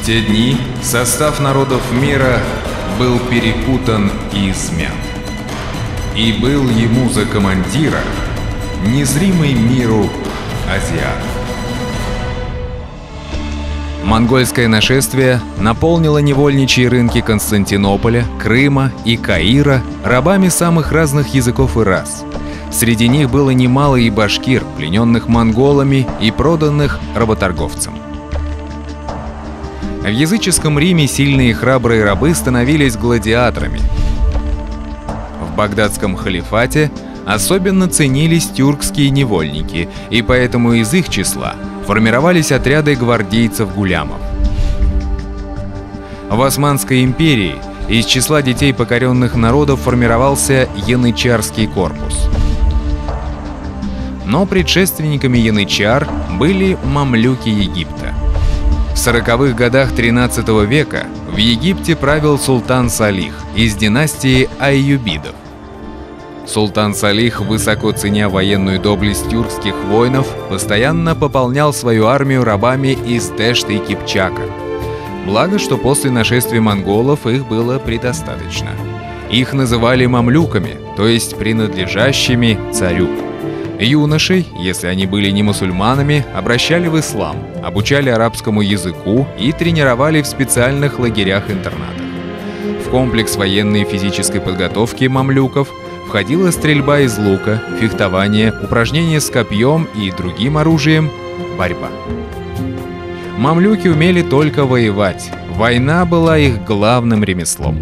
В те дни состав народов мира был перепутан и измят. И был ему за командира незримый миру азиат. Монгольское нашествие наполнило невольничьи рынки Константинополя, Крыма и Каира рабами самых разных языков и рас. Среди них было немало и башкир, плененных монголами и проданных работорговцам. В языческом Риме сильные и храбрые рабы становились гладиаторами. В багдадском халифате особенно ценились тюркские невольники, и поэтому из их числа формировались отряды гвардейцев-гулямов. В Османской империи из числа детей покоренных народов формировался янычарский корпус. Но предшественниками янычар были мамлюки Египта. В 40-х годах XIII века в Египте правил султан Салих из династии Айюбидов. Султан Салих, высоко ценя военную доблесть тюркских воинов, постоянно пополнял свою армию рабами из Тэшта и Кипчака. Благо, что после нашествия монголов их было предостаточно. Их называли мамлюками, то есть принадлежащими царю. Юношей, если они были не мусульманами, обращали в ислам, обучали арабскому языку и тренировали в специальных лагерях-интернатах. В комплекс военной и физической подготовки мамлюков входила стрельба из лука, фехтование, упражнения с копьем и другим оружием, борьба. Мамлюки умели только воевать. Война была их главным ремеслом.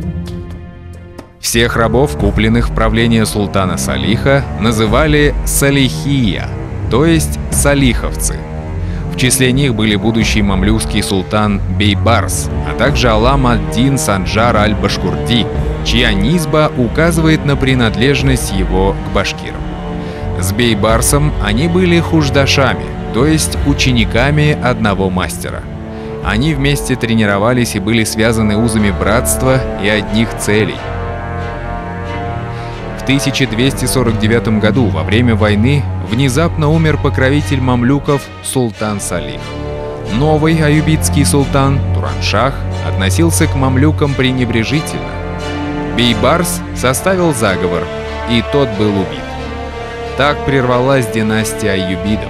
Всех рабов, купленных в правление султана Салиха, называли салихия, то есть салиховцы. В числе них были будущий мамлюкский султан Бейбарс, а также Алам ад-Дин Санджар аль-Башкурди, чья низба указывает на принадлежность его к башкирам. С Бейбарсом они были хуждашами, то есть учениками одного мастера. Они вместе тренировались и были связаны узами братства и одних целей. В 1249 году, во время войны, внезапно умер покровитель мамлюков султан Салих. Новый аюбидский султан Тураншах относился к мамлюкам пренебрежительно. Бейбарс составил заговор, и тот был убит. Так прервалась династия аюбидов.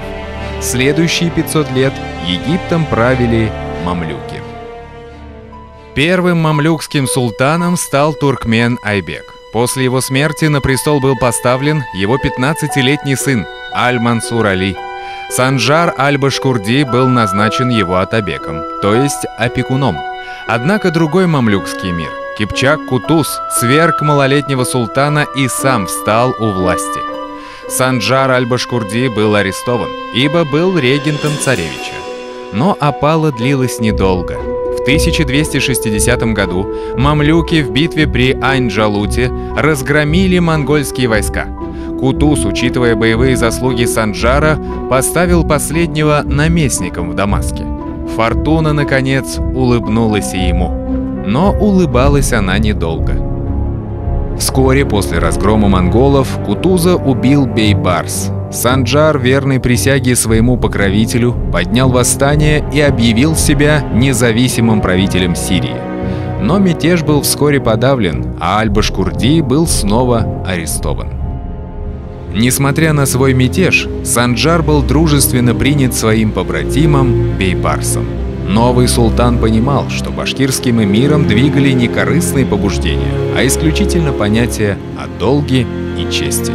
Следующие 500 лет Египтом правили мамлюки. Первым мамлюкским султаном стал Туркмен Айбек. После его смерти на престол был поставлен его 15-летний сын Аль-Мансур Али. Санджар аль-Башкурди был назначен его атабеком, то есть опекуном. Однако другой мамлюкский мир, Кипчак Кутуз, сверг малолетнего султана и сам встал у власти. Санджар аль-Башкурди был арестован, ибо был регентом царевича. Но опала длилась недолго. В 1260 году мамлюки в битве при Айн-Джалуте разгромили монгольские войска. Кутуз, учитывая боевые заслуги Санджара, поставил последнего наместником в Дамаске. Фортуна, наконец, улыбнулась и ему. Но улыбалась она недолго. Вскоре после разгрома монголов Кутуза убил Бейбарс. Санджар, верный присяге своему покровителю, поднял восстание и объявил себя независимым правителем Сирии. Но мятеж был вскоре подавлен, а Аль-Башкурди был снова арестован. Несмотря на свой мятеж, Санджар был дружественно принят своим побратимом Бейбарсом. Новый султан понимал, что башкирским эмиром двигали не корыстные побуждения, а исключительно понятия о долге и чести.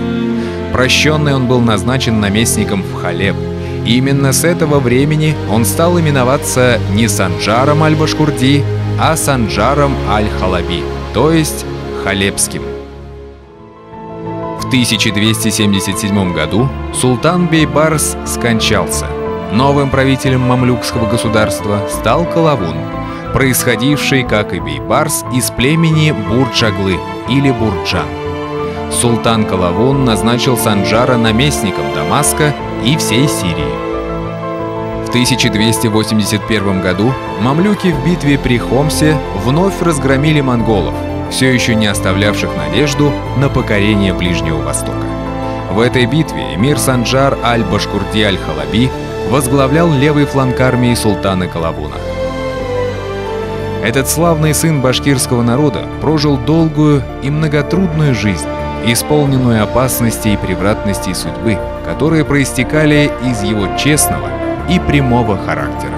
Прощенный он был назначен наместником в Халеб. И именно с этого времени он стал именоваться не Санджаром аль-Башкурди, а Санджаром аль-Халаби, то есть Халебским. В 1277 году султан Бейбарс скончался. Новым правителем мамлюкского государства стал Калавун, происходивший, как и Бейбарс, из племени Бурджаглы или Бурджан. Султан Калавун назначил Санджара наместником Дамаска и всей Сирии. В 1281 году мамлюки в битве при Хомсе вновь разгромили монголов, все еще не оставлявших надежду на покорение Ближнего Востока. В этой битве эмир Санджар аль-Башкурди аль-Халаби возглавлял левый фланг армии султана Калавуна. Этот славный сын башкирского народа прожил долгую и многотрудную жизнь, исполненную опасностей и превратностей судьбы, которые проистекали из его честного и прямого характера.